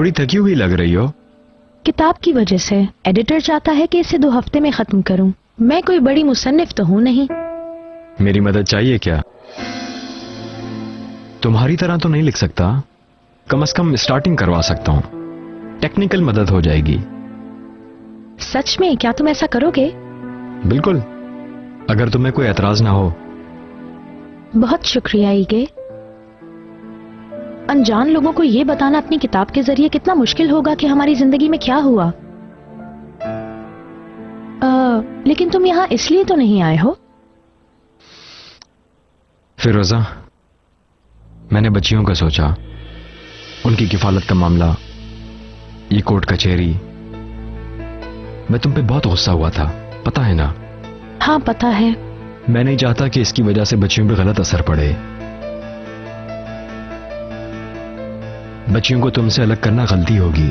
थोड़ी थकी हुई लग रही हो। किताब की वजह से। एडिटर चाहता है कि इसे 2 हफ्ते में खत्म करूं। मैं कोई बड़ी मुसन्निफ तो हूं नहीं। मेरी मदद चाहिए क्या? तुम्हारी तरह तो नहीं लिख सकता, कम से कम स्टार्टिंग करवा सकता हूं। टेक्निकल मदद हो जाएगी। सच में? क्या तुम ऐसा करोगे? बिल्कुल, अगर तुम्हें कोई एतराज ना हो। बहुत शुक्रिया ईगे। अनजान लोगों को यह बताना अपनी किताब के जरिए कितना मुश्किल होगा कि हमारी जिंदगी में क्या हुआ। लेकिन तुम यहां इसलिए तो नहीं आए हो? फिरोजा, मैंने बच्चियों का सोचा, उनकी किफालत का मामला, ये कोर्ट कचहरी। मैं तुम पे बहुत गुस्सा हुआ था, पता है ना? हाँ पता है। मैं नहीं चाहता कि इसकी वजह से बच्चियों पे गलत असर पड़े। बच्चियों को तुमसे अलग करना गलती होगी।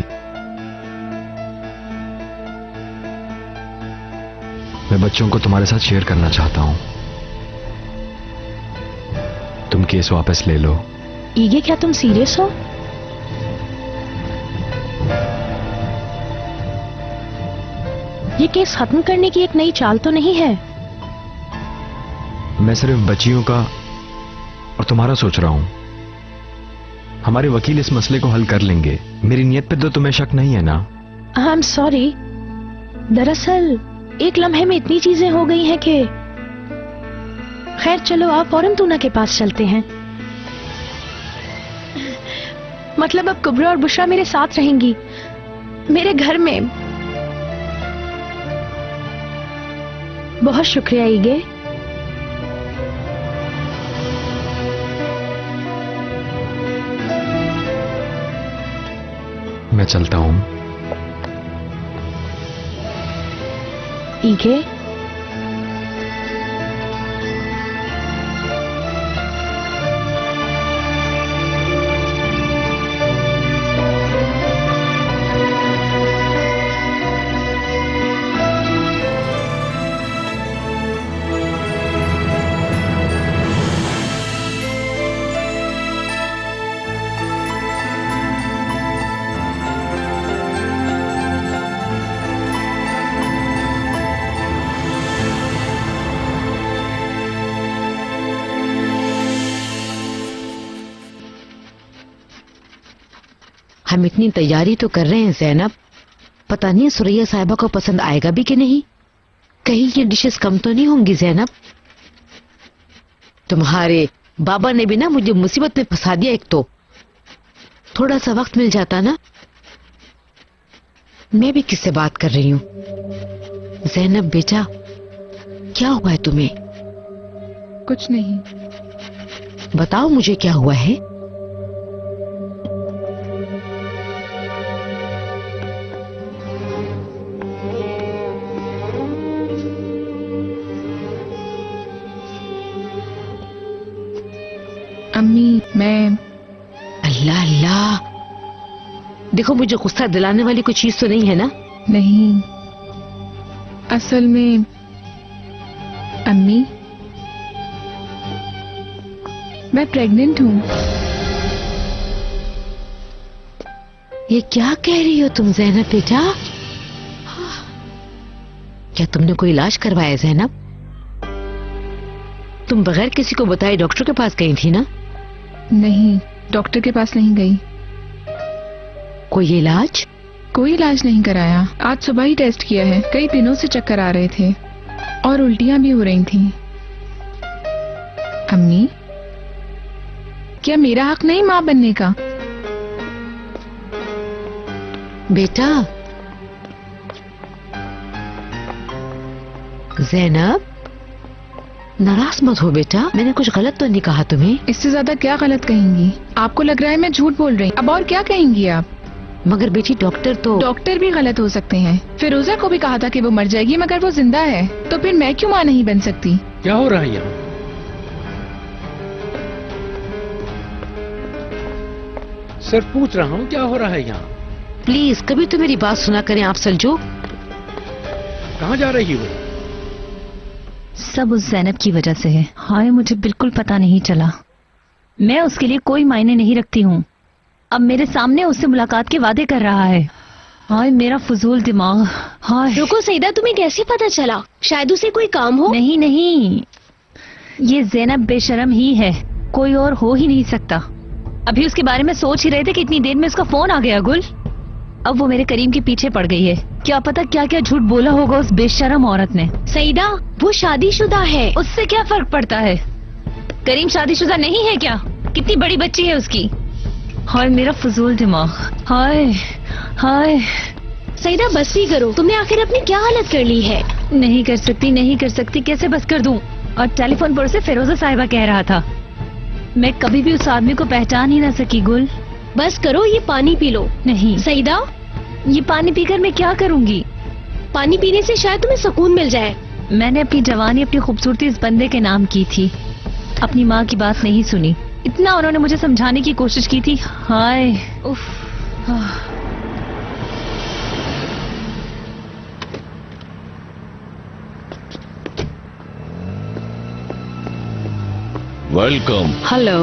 मैं बच्चों को तुम्हारे साथ शेयर करना चाहता हूं। तुम केस वापस ले लो। ईगे, क्या तुम सीरियस हो? ये केस खत्म करने की एक नई चाल तो नहीं है? मैं सिर्फ बच्चियों का और तुम्हारा सोच रहा हूं। हमारे वकील इस मसले को हल कर लेंगे। मेरी नीयत पे तो तुम्हें शक नहीं है ना? I am sorry. दरअसल एक लम्हे में इतनी चीजें हो गई हैं कि खैर चलो, आप फौरन तूना के पास चलते हैं। मतलब अब कुबरा और बुशरा मेरे साथ रहेंगी, मेरे घर में। बहुत शुक्रिया ईगे। मैं चलता हूं। ईगे, हम इतनी तैयारी तो कर रहे हैं ज़ैनब, पता नहीं सुरैया साहिबा को पसंद आएगा भी कि नहीं। कहीं ये डिशेस कम तो नहीं होंगी ज़ैनब? तुम्हारे बाबा ने भी ना मुझे मुसीबत में फंसा दिया। एक तो थोड़ा सा वक्त मिल जाता ना। मैं भी किससे बात कर रही हूँ? ज़ैनब बेटा, क्या हुआ है तुम्हें? कुछ नहीं। बताओ मुझे क्या हुआ है। अम्मी, मैं अल्लाह अल्लाह, देखो मुझे गुस्सा दिलाने वाली कोई चीज तो नहीं है ना? नहीं, असल में अम्मी मैं प्रेग्नेंट हूँ। ये क्या कह रही हो तुम ज़ैनब बेटा? क्या तुमने कोई इलाज करवाया ज़ैनब? तुम बगैर किसी को बताए डॉक्टर के पास गई थी ना? नहीं, डॉक्टर के पास नहीं गई। कोई इलाज? कोई इलाज नहीं कराया। आज सुबह ही टेस्ट किया है। कई दिनों से चक्कर आ रहे थे और उल्टियां भी हो रही थीं। अम्मी, क्या मेरा हक नहीं माँ बनने का? बेटा ज़ैनब, नाराज मत हो बेटा, मैंने कुछ गलत तो नहीं कहा तुम्हें? इससे ज्यादा क्या गलत कहेंगी? आपको लग रहा है मैं झूठ बोल रही हूँ। अब और क्या कहेंगी आप? मगर बेटी डॉक्टर भी गलत हो सकते हैं। फिरोजा को भी कहा था कि वो मर जाएगी, मगर वो जिंदा है, तो फिर मैं क्यों माँ नहीं बन सकती? क्या हो रहा है यहाँ? सिर्फ पूछ रहा हूँ क्या हो रहा है यहाँ? प्लीज कभी तो मेरी बात सुना करें आप सलजो। कहाँ जा रही हो? सब उस ज़ैनब की वजह से है। हाय, मुझे बिल्कुल पता नहीं चला। मैं उसके लिए कोई मायने नहीं रखती हूँ। अब मेरे सामने उससे मुलाकात के वादे कर रहा है। हाय मेरा फजूल दिमाग। हाय रुको सईदा, तुम्हें कैसे पता चला? शायद उसे कोई काम हो। नहीं नहीं, ये ज़ैनब बेशरम ही है, कोई और हो ही नहीं सकता। अभी उसके बारे में सोच ही रहे थे कि इतनी देर में उसका फोन आ गया। गुल, अब वो मेरे करीम के पीछे पड़ गई है। क्या पता क्या क्या झूठ बोला होगा उस बेशरम औरत ने। सईदा, वो शादीशुदा है। उससे क्या फर्क पड़ता है? करीम शादीशुदा नहीं है क्या? कितनी बड़ी बच्ची है उसकी। हाय मेरा फजूल दिमाग। हाय हाय। सईदा बस भी करो, तुमने आखिर अपनी क्या हालत कर ली है? नहीं कर सकती, नहीं कर सकती, कैसे बस कर दूं? और टेलीफोन पर उसे फिरोजा साहिबा कह रहा था। मैं कभी भी उस आदमी को पहचान ही ना सकी। गुल बस करो, ये पानी पी लो। नहीं, सईदा, ये पानी पीकर मैं क्या करूंगी? पानी पीने से शायद तुम्हें सुकून मिल जाए। मैंने अपनी जवानी, अपनी खूबसूरती इस बंदे के नाम की थी। अपनी माँ की बात नहीं सुनी। इतना उन्होंने मुझे समझाने की कोशिश की थी। हाय उफ। वेलकम। हेलो।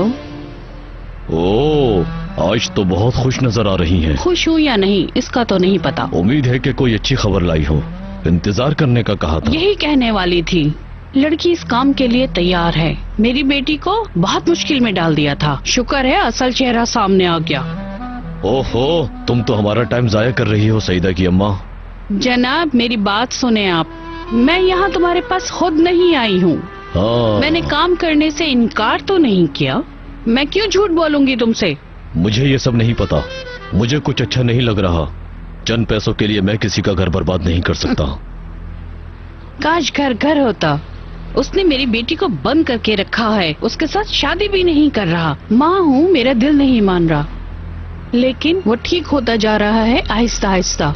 ओह, आज तो बहुत खुश नजर आ रही हैं। खुश हूँ या नहीं इसका तो नहीं पता। उम्मीद है कि कोई अच्छी खबर लाई हो। इंतजार करने का कहा था। यही कहने वाली थी। लड़की इस काम के लिए तैयार है। मेरी बेटी को बहुत मुश्किल में डाल दिया था। शुक्र है असल चेहरा सामने आ गया। ओहो, तुम तो हमारा टाइम जाया कर रही हो सईदा की अम्मा। जनाब मेरी बात सुने आप। मैं यहाँ तुम्हारे पास खुद नहीं आई हूँ। हाँ, मैंने काम करने से इनकार तो नहीं किया। मैं क्यों झूठ बोलूंगी तुमसे? मुझे ये सब नहीं पता। मुझे कुछ अच्छा नहीं लग रहा। चंद पैसों के लिए मैं किसी का घर बर्बाद नहीं कर सकता। काश घर घर होता। उसने मेरी बेटी को बंद करके रखा है। उसके साथ शादी भी नहीं कर रहा। माँ हूँ, मेरा दिल नहीं मान रहा, लेकिन वो ठीक होता जा रहा है आहिस्ता आहिस्ता।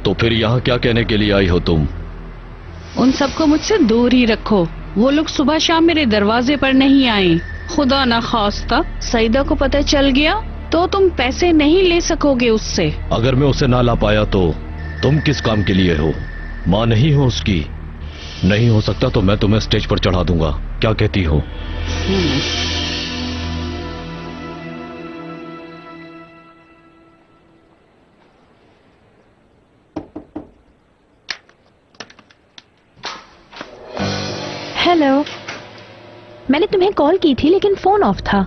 तो फिर यहाँ क्या कहने के लिए आई हो तुम? उन सबको मुझसे दूर ही रखो। वो लोग सुबह शाम मेरे दरवाजे पर नहीं आए। खुदा न खास्ता सईदा को पता चल गया तो तुम पैसे नहीं ले सकोगे उससे। अगर मैं उसे ना ला पाया तो तुम किस काम के लिए हो? माँ नहीं हो उसकी? नहीं हो सकता तो मैं तुम्हें स्टेज पर चढ़ा दूंगा। क्या कहती हो? हेलो, मैंने तुम्हें कॉल की थी लेकिन फोन ऑफ था।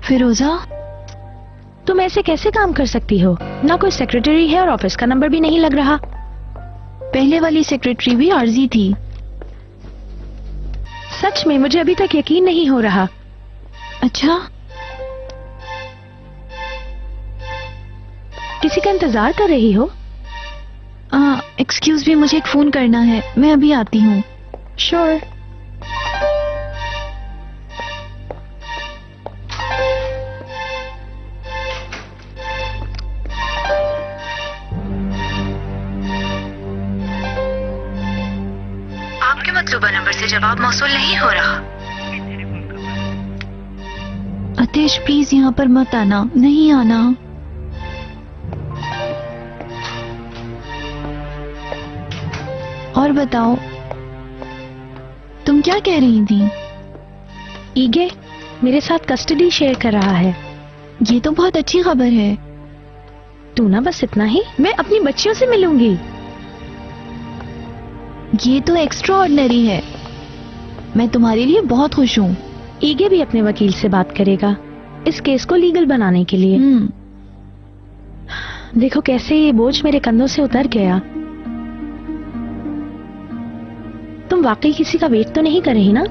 फिरोजा, तुम ऐसे कैसे काम कर सकती हो? ना कोई सेक्रेटरी है और ऑफिस का नंबर भी नहीं लग रहा। पहले वाली सेक्रेटरी भी आर्जी थी। सच में मुझे अभी तक यकीन नहीं हो रहा। अच्छा, किसी का इंतजार कर रही हो? एक्सक्यूज मी, मुझे एक फोन करना है। मैं अभी आती हूँ। श्योर। आपके मतलूबा नंबर से जवाब मौसूल नहीं हो रहा। अतेश प्लीज यहाँ पर मत आना, नहीं आना। और बताओ, तुम क्या कह रही थी? ईगे मेरे साथ कस्टडी शेयर कर रहा है। ये तो बहुत अच्छी खबर है। तू ना बस इतना ही, मैं अपनी बच्चियों से मिलूंगी। ये तो एक्स्ट्रा ऑर्डिनरी है। मैं तुम्हारे लिए बहुत खुश हूँ। ईगे भी अपने वकील से बात करेगा इस केस को लीगल बनाने के लिए। देखो कैसे ये बोझ मेरे कंधों से उतर गया। तुम वाकई किसी का वेट तो नहीं कर रही ना?